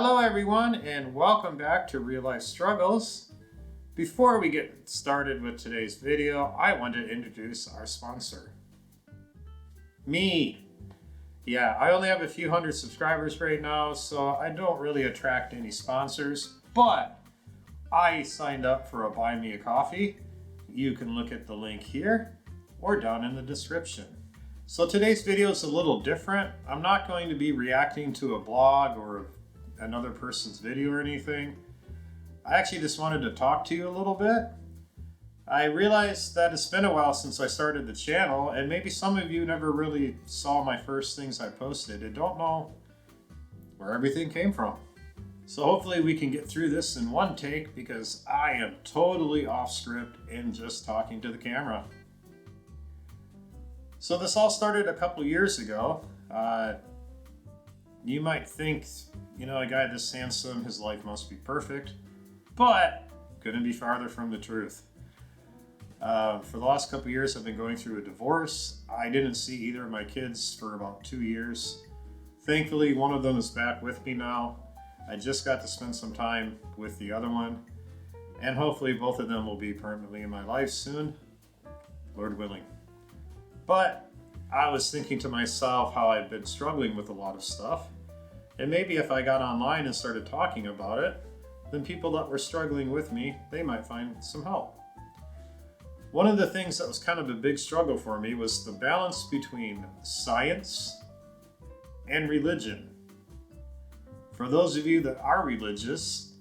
Hello everyone and welcome back to Real Life Struggles. Before we get started with today's video, I want to introduce our sponsor. Me. Yeah, I only have a few hundred subscribers right now, so I don't really attract any sponsors, but I signed up for a Buy Me a Coffee. You can look at the link here or down in the description. So today's video is a little different. I'm not going to be reacting to a blog or another person's video or anything. I actually just wanted to talk to you a little bit. I realized that it's been a while since I started the channel, and maybe some of you never really saw my first things I posted and don't know where everything came from. So hopefully we can get through this in one take, because I am totally off script and just talking to the camera. So this all started a couple years ago. You might think, a guy this handsome, his life must be perfect, but couldn't be farther from the truth. For the last couple years, I've been going through a divorce. I didn't see either of my kids for about 2 years. Thankfully, one of them is back with me now. I just got to spend some time with the other one, and hopefully both of them will be permanently in my life soon, Lord willing. But I was thinking to myself how I'd been struggling with a lot of stuff, and maybe if I got online and started talking about it, then people that were struggling with me, they might find some help. One of the things that was kind of a big struggle for me was the balance between science and religion. For those of you that are religious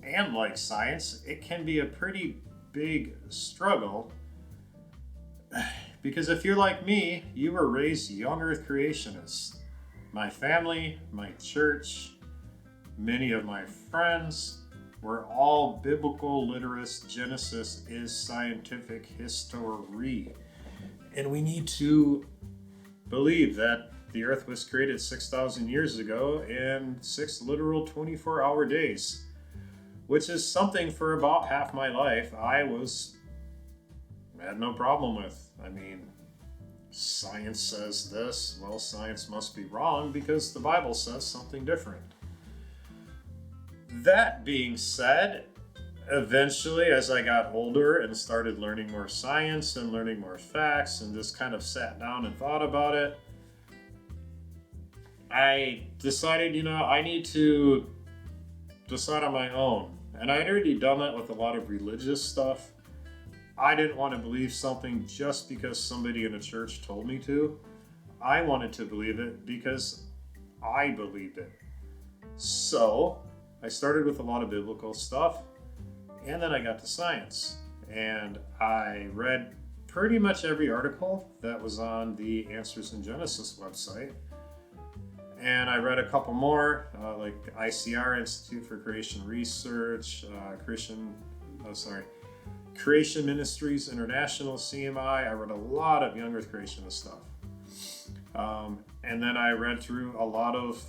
and like science, it can be a pretty big struggle. Because if you're like me, you were raised young earth creationists. My family, my church, many of my friends were all biblical literates. Genesis is scientific history. And we need to believe that the earth was created 6,000 years ago in 6 literal 24-hour days, which is something for about half my life I had no problem with. I mean, science says this. Well, science must be wrong because the Bible says something different. That being said, eventually, as I got older and started learning more science and learning more facts and just kind of sat down and thought about it, I decided, I need to decide on my own. And I'd already done that with a lot of religious stuff. I didn't want to believe something just because somebody in a church told me to. I wanted to believe it because I believed it. So I started with a lot of biblical stuff, and then I got to science. And I read pretty much every article that was on the Answers in Genesis website. And I read a couple more, like ICR, Institute for Creation Research, Creation Ministries International, CMI. I read a lot of young earth creationist stuff. And then I read through a lot of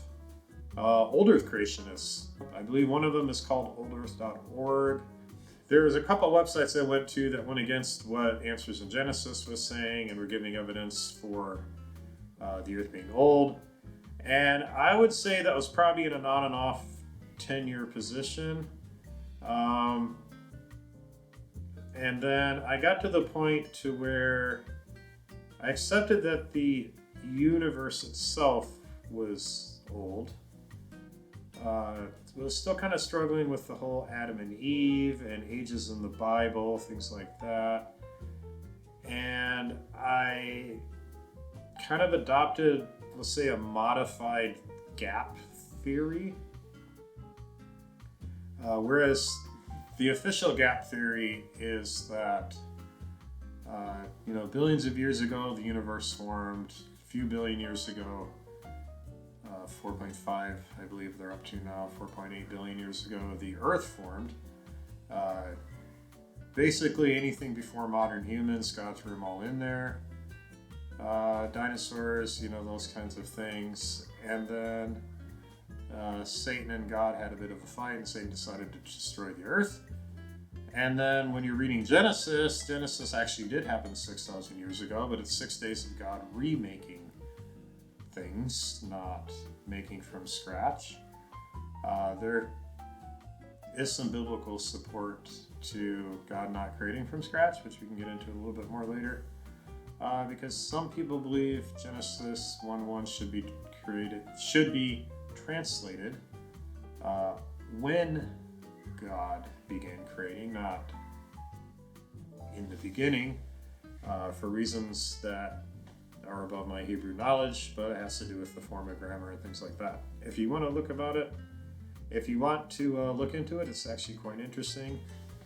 old earth creationists. I believe one of them is called oldearth.org. There was a couple of websites I went to that went against what Answers in Genesis was saying and were giving evidence for the earth being old. And I would say that was probably in an on and off 10-year position. And then I got to the point to where I accepted that the universe itself was old. Was still kind of struggling with the whole Adam and Eve and ages in the Bible, things like that. And I kind of adopted, let's say, a modified gap theory. Whereas the official gap theory is that, billions of years ago, the universe formed. A few billion years ago, 4.5, I believe they're up to now, 4.8 billion years ago, the Earth formed. Basically, anything before modern humans, God threw them all in there. Dinosaurs, those kinds of things. And then Satan and God had a bit of a fight, and Satan decided to destroy the earth. And then when you're reading Genesis actually did happen 6,000 years ago, but it's 6 days of God remaking things, not making from scratch. There is some biblical support to God not creating from scratch, which we can get into a little bit more later. Because some people believe Genesis 1:1 should be translated when God began creating, not in the beginning, for reasons that are above my Hebrew knowledge, but it has to do with the form of grammar and things like that. If you want to look into it, it's actually quite interesting.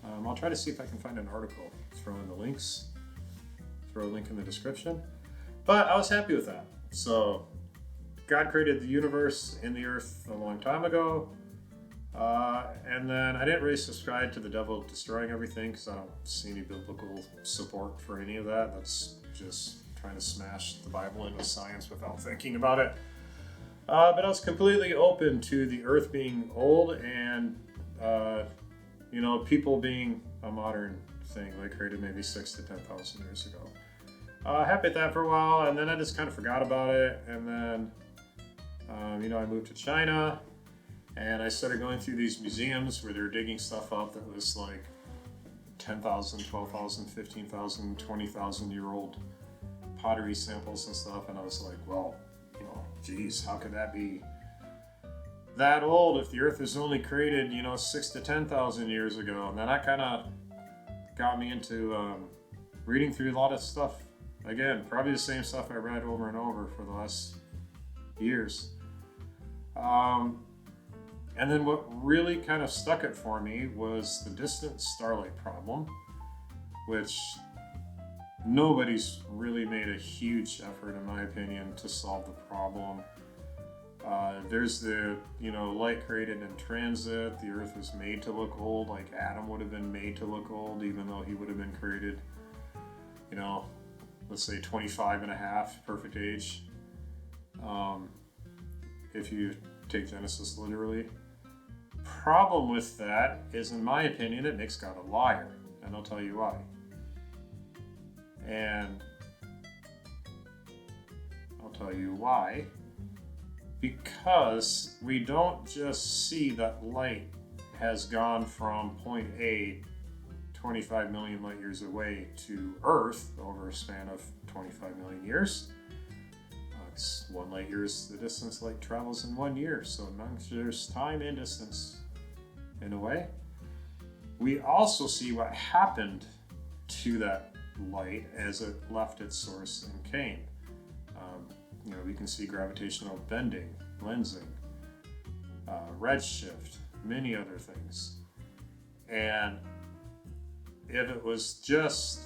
I'll try to see if I can find an article, throw in the links, throw a link in the description. But I was happy with that. So God created the universe and the earth a long time ago. And then I didn't really subscribe to the devil destroying everything because I don't see any biblical support for any of that. That's just trying to smash the Bible into science without thinking about it. But I was completely open to the earth being old and, people being a modern thing, like created maybe 6,000 to 10,000 years ago. Happy at that for a while, and then I just kind of forgot about it. And then, I moved to China, and I started going through these museums where they're digging stuff up that was like 10,000, 12,000, 15,000, 20,000 year old pottery samples and stuff. And I was like, well, geez, how could that be that old if the earth was only created, 6,000 to 10,000 years ago? And then that kind of got me into reading through a lot of stuff. Again, probably the same stuff I read over and over for the last years. And then what really kind of stuck it for me was the distant starlight problem, which nobody's really made a huge effort, in my opinion, to solve the problem. There's the, light created in transit. The earth was made to look old, like Adam would have been made to look old, even though he would have been created, let's say 25 and a half, perfect age. If you take Genesis literally. Problem with that is, in my opinion, it makes God a liar, and I'll tell you why. And I'll tell you why. Because we don't just see that light has gone from point A 25 million light years away to Earth over a span of 25 million years. It's 1 light year is the distance light travels in 1 year, so there's time and distance in a way. We also see what happened to that light as it left its source and came. We can see gravitational bending, lensing, redshift, many other things. And if it was just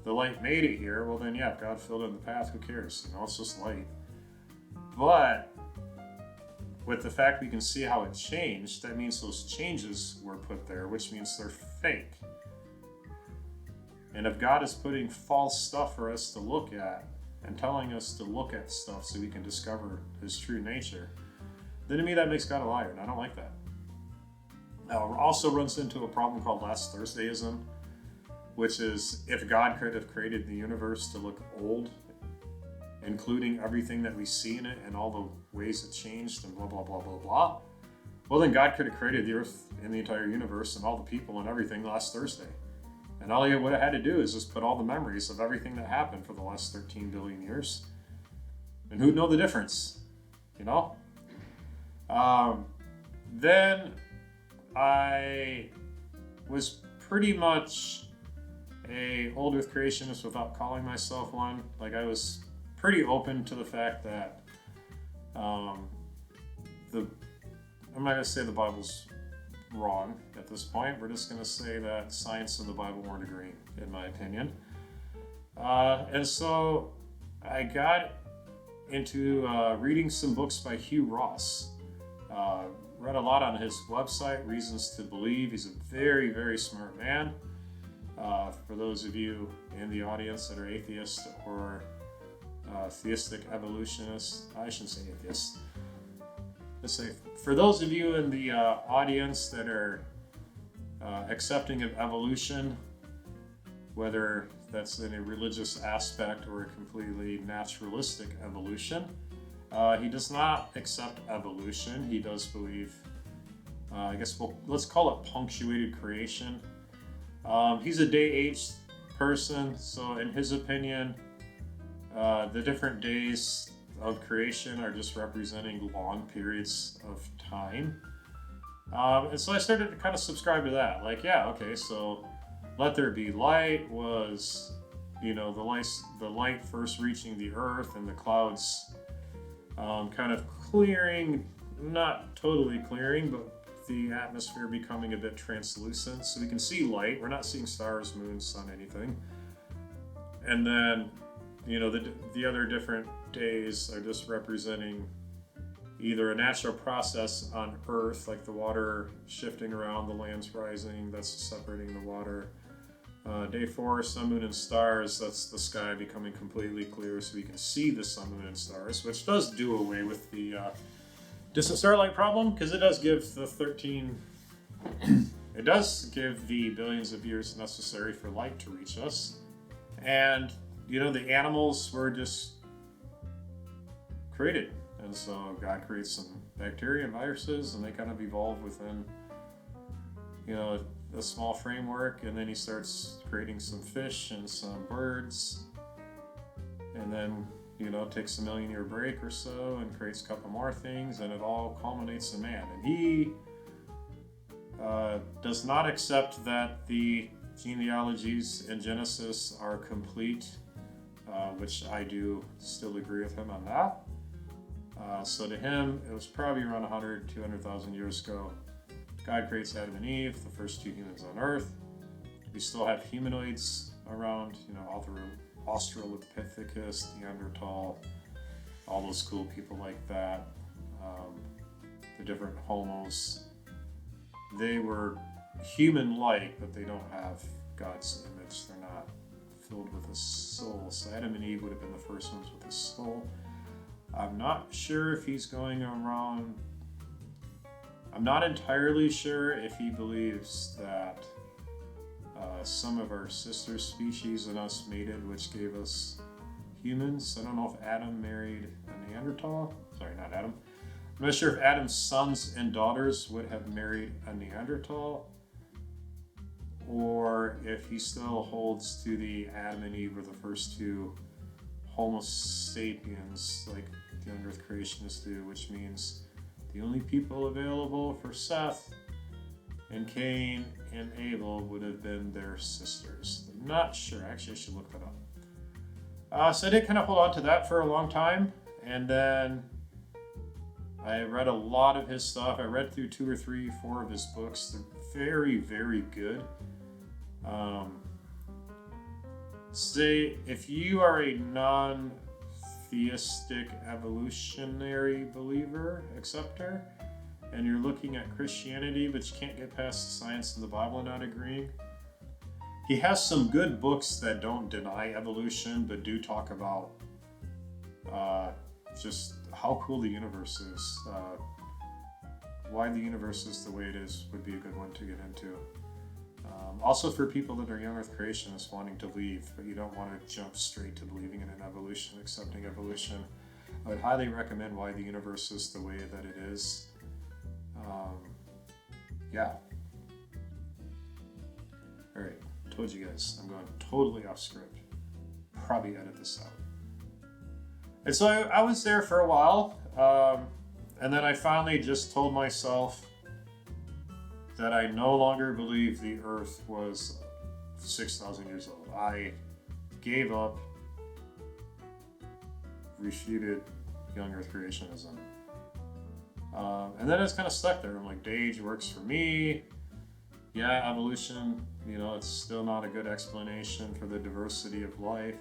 the light made it here, well then yeah, God filled in the path, who cares? It's just light. But with the fact we can see how it changed, that means those changes were put there, which means they're fake. And if God is putting false stuff for us to look at and telling us to look at stuff so we can discover his true nature, then to me that makes God a liar, and I don't like that. Now, it also runs into a problem called last Thursdayism, which is if God could have created the universe to look old, including everything that we see in it and all the ways it changed and blah, blah, blah, blah, blah, well then God could have created the earth and the entire universe and all the people and everything last Thursday. And all he would have had to do is just put all the memories of everything that happened for the last 13 billion years. And who'd know the difference, Then I was pretty much a old earth creationist without calling myself one. Like, I was pretty open to the fact that I'm not going to say the Bible's wrong at this point. We're just going to say that science and the Bible weren't agreeing, in my opinion. And so I got into reading some books by Hugh Ross. Read a lot on his website, Reasons to Believe. He's a very, very smart man. For those of you in the audience that are atheists or theistic evolutionists, I shouldn't say atheists. Let's say, for those of you in the audience that are accepting of evolution, whether that's in a religious aspect or a completely naturalistic evolution, he does not accept evolution. He does believe let's call it punctuated creation. He's a day-aged person, so in his opinion, the different days of creation are just representing long periods of time. And so I started to kind of subscribe to that. Like, yeah, okay, so let there be light was, the light first reaching the earth and the clouds kind of clearing, not totally clearing, but the atmosphere becoming a bit translucent, so we can see light. We're not seeing stars, moon, sun, anything. And then, the other different days are just representing either a natural process on Earth, like the water shifting around, the land's rising, that's separating the water. Day 4, sun, moon, and stars, that's the sky becoming completely clear so we can see the sun, moon, and stars, which does do away with the distant starlight problem, because it does give it does give the billions of years necessary for light to reach us. And, the animals were just created. And so God creates some bacteria and viruses, and they kind of evolve within, a small framework. And then he starts creating some fish and some birds. And then, takes a million-year break or so and creates a couple more things, and it all culminates in man. And he does not accept that the genealogies in Genesis are complete, which I do still agree with him on that. So to him, it was probably around 100, 200,000 years ago. God creates Adam and Eve, the first 2 humans on Earth. We still have humanoids around, Australopithecus, Neanderthal, all those cool people like that. The different homos. They were human-like, but they don't have God's image. They're not filled with a soul. So Adam and Eve would have been the first ones with a soul. I'm not sure if he's going around. I'm not entirely sure if he believes that some of our sister species and us mated, which gave us humans. I don't know if Adam married a Neanderthal. Sorry, not Adam. I'm not sure if Adam's sons and daughters would have married a Neanderthal, or if he still holds to the Adam and Eve were the first 2 Homo sapiens, like the young Earth creationists do, which means the only people available for Seth and Cain and Abel would have been their sisters. I'm not sure. Actually, I should look that up. So I did kind of hold on to that for a long time, and then I read a lot of his stuff. I read through 2 or 3, 4 of his books. They're very, very good. Say, if you are a non-theistic evolutionary believer, acceptor, and you're looking at Christianity but you can't get past the science in the Bible and not agreeing, he has some good books that don't deny evolution but do talk about just how cool the universe is. Why the universe is the way it is would be a good one to get into. Also for people that are young Earth creationists wanting to leave, but you don't want to jump straight to believing in an evolution, accepting evolution, I would highly recommend Why the Universe is the Way That It Is. Yeah. Alright, told you guys, I'm going totally off script. Probably edit this out. And so I was there for a while, and then I finally just told myself that I no longer believe the Earth was 6,000 years old. I gave up, refuted young Earth creationism. And then it's kind of stuck there. I'm like, age works for me. Yeah, evolution, it's still not a good explanation for the diversity of life.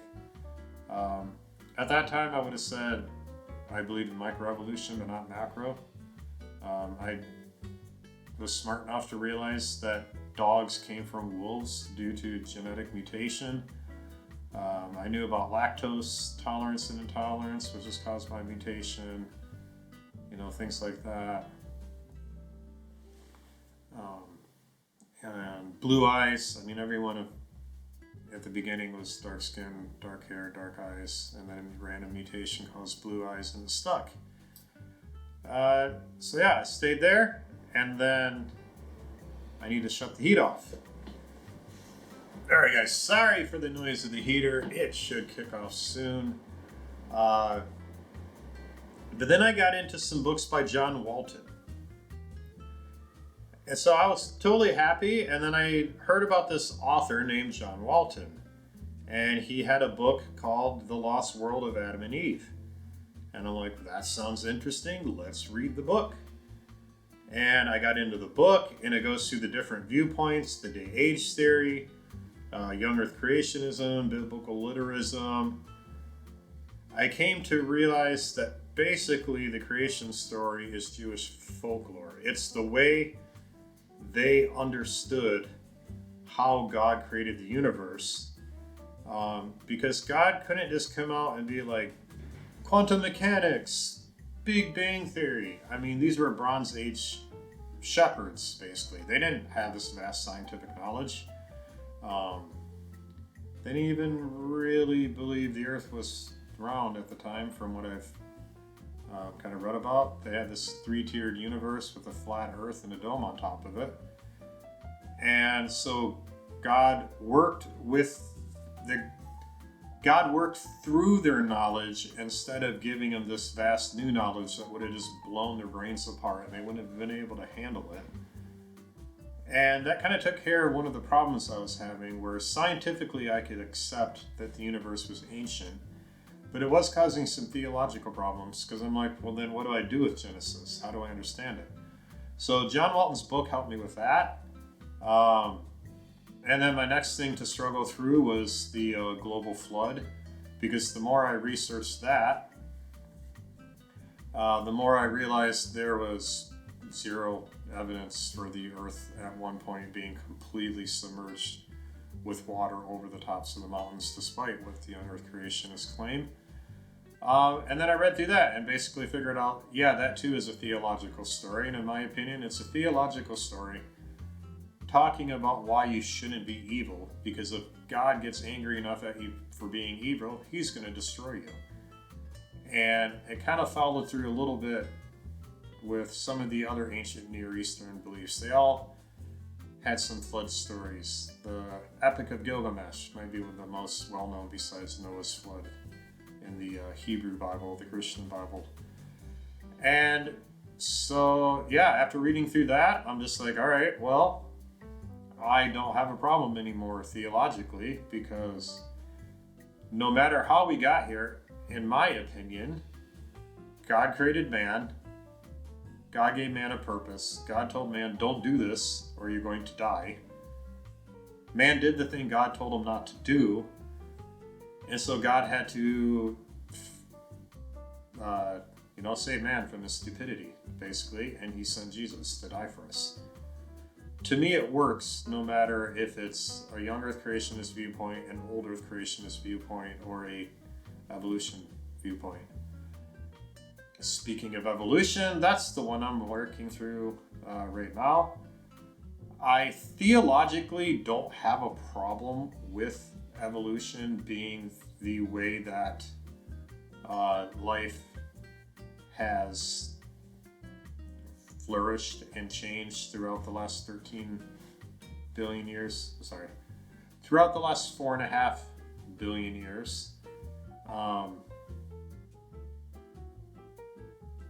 At that time, I would have said I believed in microevolution, but not macro. I was smart enough to realize that dogs came from wolves due to genetic mutation. I knew about lactose tolerance and intolerance, which is caused by mutation, things like that. And blue eyes, everyone at the beginning was dark skin, dark hair, dark eyes, and then random mutation caused blue eyes and it stuck. So yeah, I stayed there, and then I need to shut the heat off. Alright guys, sorry for the noise of the heater. It should kick off soon. But then I got into some books by John Walton. And so I was totally happy, and then I heard about this author named John Walton. And he had a book called The Lost World of Adam and Eve. And I'm like, that sounds interesting. Let's read the book. And I got into the book, and it goes through the different viewpoints, the day-age theory, young earth creationism, biblical literalism. I came to realize that basically the creation story is Jewish folklore. It's the way they understood how God created the universe. Because God couldn't just come out and be like, quantum mechanics, Big Bang Theory. I mean, these were Bronze Age shepherds, basically. They didn't have this vast scientific knowledge. They didn't even really believe the Earth was round at the time, from what I've kind of read about. They had this three-tiered universe with a flat Earth and a dome on top of it. And so God worked through their knowledge instead of giving them this vast new knowledge that would have just blown their brains apart, and they wouldn't have been able to handle it. And that kind of took care of one of the problems I was having, where scientifically I could accept that the universe was ancient, but it was causing some theological problems, because I'm like, well then what do I do with Genesis? How do I understand it? So John Walton's book helped me with that. And then my next thing to struggle through was the global flood, because the more I researched that, the more I realized there was zero evidence for the Earth at one point being completely submerged with water over the tops of the mountains, despite what the young Earth creationists claim. And then I read through that and basically figured out, yeah, that too is a theological story. And in my opinion, it's a theological story talking about why you shouldn't be evil, because if God gets angry enough at you for being evil, he's going to destroy you. And it kind of followed through a little bit with some of the other ancient Near Eastern beliefs. They all had some flood stories. The Epic of Gilgamesh might be one of the most well-known besides Noah's flood in the Hebrew Bible, the Christian Bible. And so, yeah, after reading through that, I'm just like, all right, well, I don't have a problem anymore theologically, because no matter how we got here, in my opinion, God created man. God gave man a purpose. God told man, don't do this or you're going to die. Man did the thing God told him not to do. And so God had to, save man from his stupidity, basically. And he sent Jesus to die for us. To me, it works no matter if it's a young earth creationist viewpoint, an old earth creationist viewpoint, or a evolution viewpoint. Speaking of evolution, that's the one I'm working through right now. I theologically don't have a problem with evolution being the way that life has flourished and changed throughout the last 13 billion years. Throughout the last 4.5 billion years.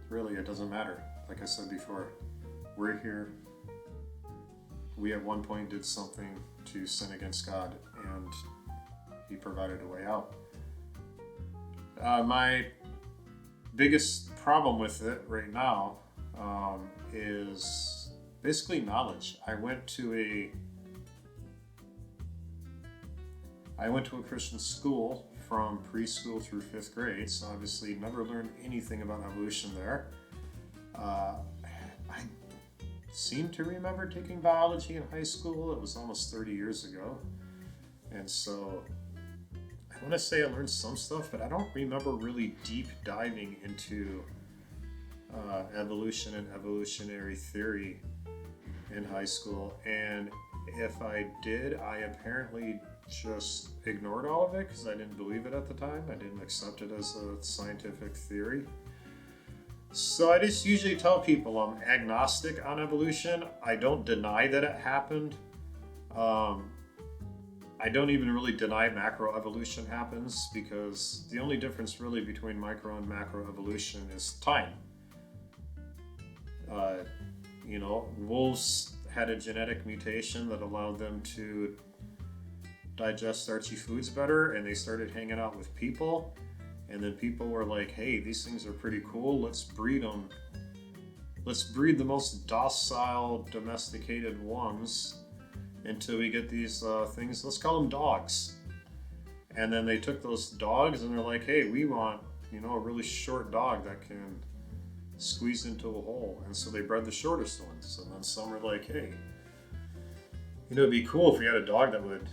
Really, it doesn't matter. Like I said before, we're here. We at one point did something to sin against God, and he provided a way out. My biggest problem with it right now is basically knowledge. I went to a Christian school from preschool through 5th grade, so obviously never learned anything about evolution there. I seem to remember taking biology in high school. It was almost 30 years ago, and so I want to say I learned some stuff, but I don't remember really deep diving into evolution and evolutionary theory in high school. And if I did, I apparently just ignored all of it because I didn't believe it at the time. I didn't accept it as a scientific theory. So I just usually tell people I'm agnostic on evolution. I don't deny that it happened. Um, I don't even really deny macroevolution happens, because the only difference really between micro and macroevolution is time. Uh, Wolves had a genetic mutation that allowed them to digest starchy foods better, and they started hanging out with people. And then people were like, hey, these things are pretty cool. Let's breed them. Let's breed the most docile, domesticated ones until we get these things. Let's call them dogs. And then they took those dogs and they're like, hey, we want, a really short dog that can squeeze into a hole. And so they bred the shortest ones. And then some were like, hey, it'd be cool if we had a dog that would,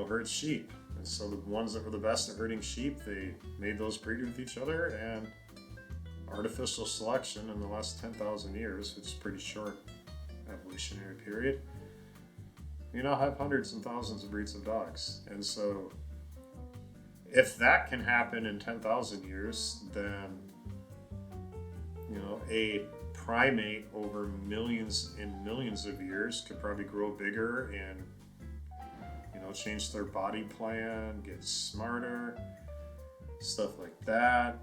herd sheep. And so the ones that were the best at herding sheep, they made those breed with each other, and artificial selection in the last 10,000 years, which is a pretty short evolutionary period, you now have hundreds and thousands of breeds of dogs. And so if that can happen in 10,000 years, then, a primate over millions and millions of years could probably grow bigger and change their body plan, get smarter, stuff like that.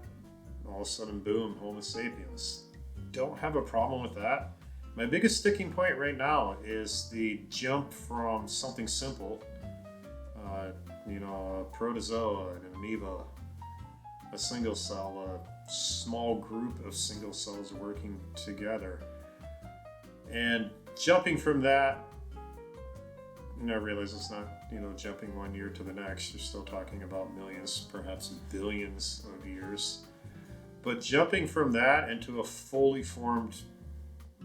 All of a sudden, boom, Homo sapiens. Don't have a problem with that. My biggest sticking point right now is the jump from something simple, a protozoa, an amoeba, a single cell, a small group of single cells working together. And jumping from that, I realize it's not, jumping 1 year to the next. You're still talking about millions, perhaps billions of years. But jumping from that into a fully formed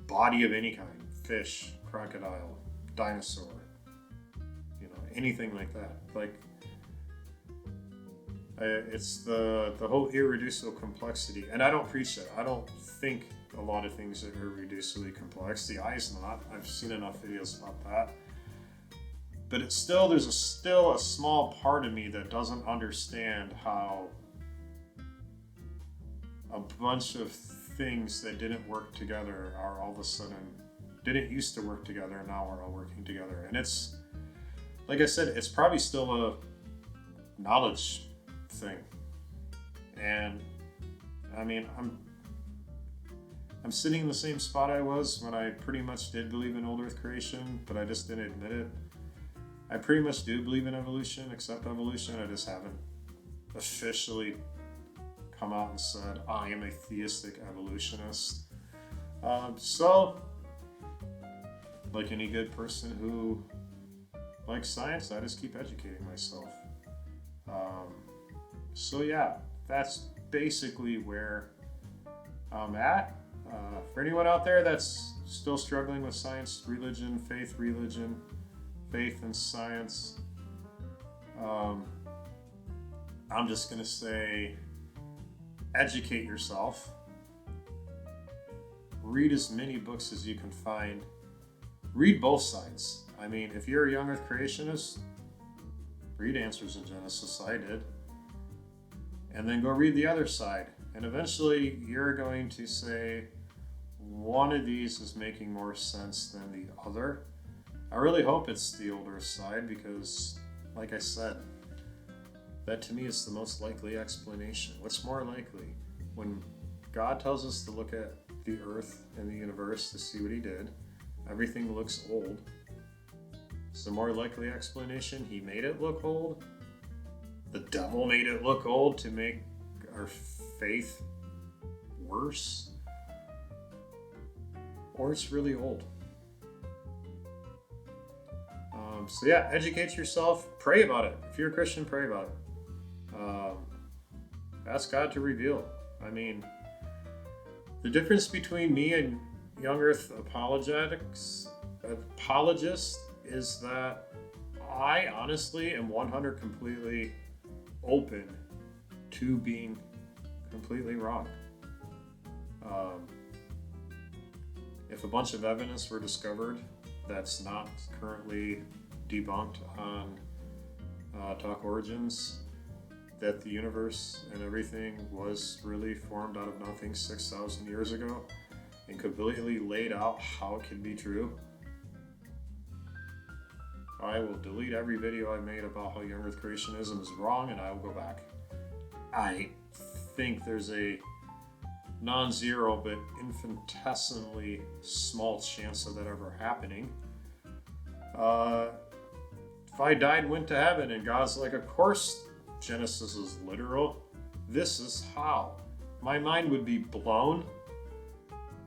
body of any kind, fish, crocodile, dinosaur, anything like that. It's the whole irreducible complexity. And I don't preach that. I don't think a lot of things are irreducibly complex. The eye's not. I've seen enough videos about that. But there's still a small part of me that doesn't understand how a bunch of things that didn't work together are all of a sudden, didn't used to work together, and now are all working together. And it's, like I said, it's probably still a knowledge thing. And I mean, I'm sitting in the same spot I was when I pretty much did believe in old Earth creation, but I just didn't admit it. I pretty much do believe in evolution, accept evolution. I just haven't officially come out and said, I am a theistic evolutionist. So, like any good person who likes science, I just keep educating myself. So yeah, that's basically where I'm at. For anyone out there that's still struggling with science, religion, faith and science, I'm just going to say, educate yourself. Read as many books as you can find. Read both sides. I mean, if you're a young Earth creationist, read Answers in Genesis. I did. And then go read the other side. And eventually you're going to say, one of these is making more sense than the other. I really hope it's the older side, because, like I said, that to me is the most likely explanation. What's more likely? When God tells us to look at the earth and the universe to see what he did, everything looks old. It's the more likely explanation. He made it look old. The devil made it look old to make our faith worse. Or it's really old. So yeah, educate yourself, pray about it. If you're a Christian, pray about it. Ask God to reveal. I mean, the difference between me and young Earth apologist is that I honestly am 100 completely open to being completely wrong. If a bunch of evidence were discovered that's not currently debunked on Talk Origins, that the universe and everything was really formed out of nothing 6,000 years ago and completely laid out how it can be true, I will delete every video I made about how young Earth creationism is wrong, and I will go back. I think there's a non-zero but infinitesimally small chance of that ever happening. If I died and went to heaven and God's like, of course Genesis is literal, this is how, my mind would be blown,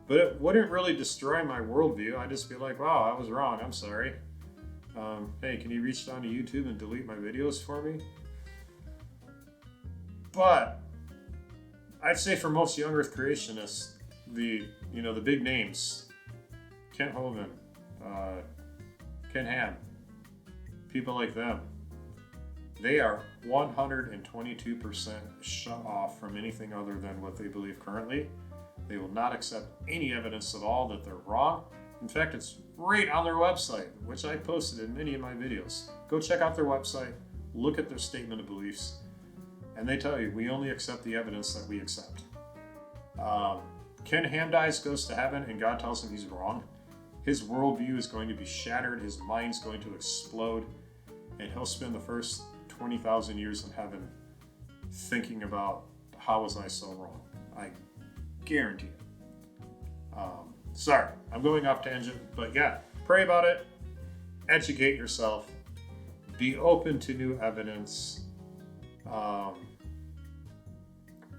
but it wouldn't really destroy my worldview. I'd just be like, wow, I was wrong, I'm sorry. Hey, can you reach down to YouTube and delete my videos for me? But I'd say for most young Earth creationists, the big names, Kent Hovind, Ken Ham, people like them, they are 122% shut off from anything other than what they believe currently. They will not accept any evidence at all that they're wrong. In fact, it's right on their website, which I posted in many of my videos. Go check out their website, look at their statement of beliefs, and they tell you, we only accept the evidence that we accept. Ken Ham dies, goes to heaven, and God tells him he's wrong. His worldview is going to be shattered, his mind's going to explode, and he'll spend the first 20,000 years in heaven thinking about, how was I so wrong? I guarantee it. Sorry, I'm going off tangent, but yeah, pray about it, educate yourself, be open to new evidence,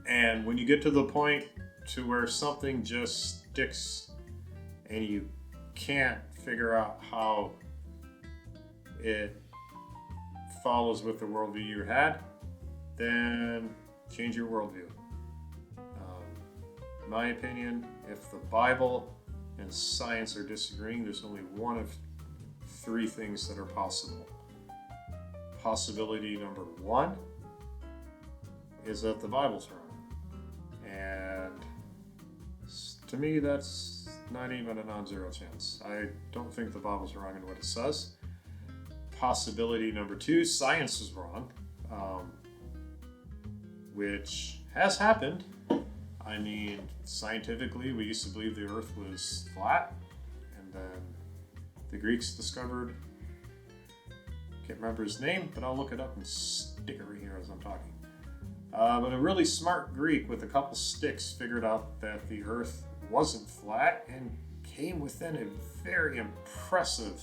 and when you get to the point to where something just sticks and you can't figure out how it follows with the worldview you had, then change your worldview. In my opinion, if the Bible and science are disagreeing, there's only one of three things that are possible. Possibility number one is that the Bible's wrong. And to me, that's not even a non-zero chance. I don't think the Bible's wrong in what it says. Possibility number two, science is wrong, which has happened. I mean, scientifically, we used to believe the Earth was flat, and then the Greeks discovered, can't remember his name, but I'll look it up and stick it right here as I'm talking. But a really smart Greek with a couple sticks figured out that the Earth wasn't flat and came within a very impressive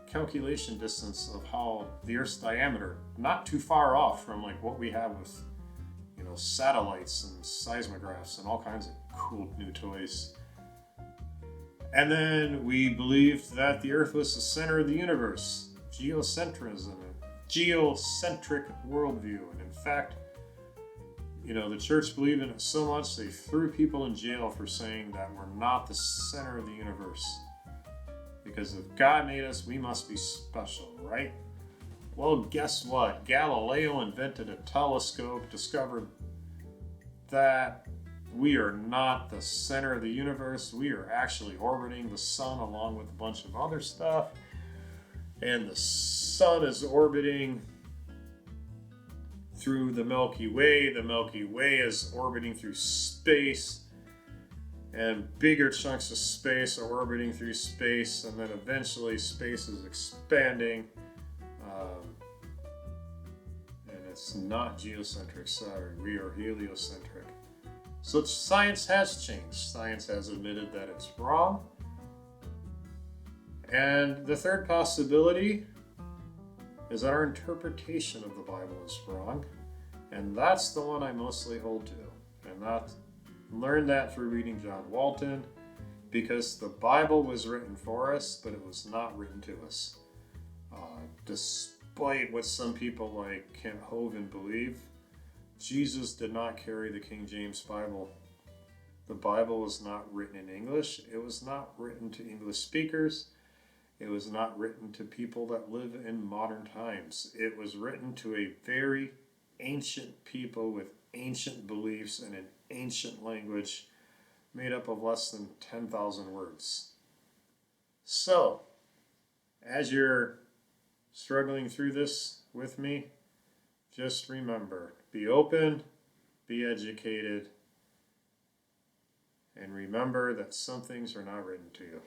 calculation distance of how the Earth's diameter, not too far off from like what we have with satellites and seismographs and all kinds of cool new toys. And then we believed that the Earth was the center of the universe, geocentrism, geocentric worldview. And in fact, the church believed in it so much they threw people in jail for saying that we're not the center of the universe. Because if God made us, we must be special, right? Well, guess what? Galileo invented a telescope, discovered that we are not the center of the universe. We are actually orbiting the sun along with a bunch of other stuff. And the sun is orbiting through the Milky Way. The Milky Way is orbiting through space. And bigger chunks of space are orbiting through space. And then eventually space is expanding. It's not geocentric, sorry, we are heliocentric. So science has changed. Science has admitted that it's wrong. And the third possibility is that our interpretation of the Bible is wrong. And that's the one I mostly hold to. And I learned that through reading John Walton, because the Bible was written for us, but it was not written to us. Despite what some people like Kent Hovind believe, Jesus did not carry the King James Bible. The Bible was not written in English. It was not written to English speakers. It was not written to people that live in modern times. It was written to a very ancient people with ancient beliefs and an ancient language made up of less than 10,000 words. So, as you're struggling through this with me, just remember, be open, be educated, and remember that some things are not written to you.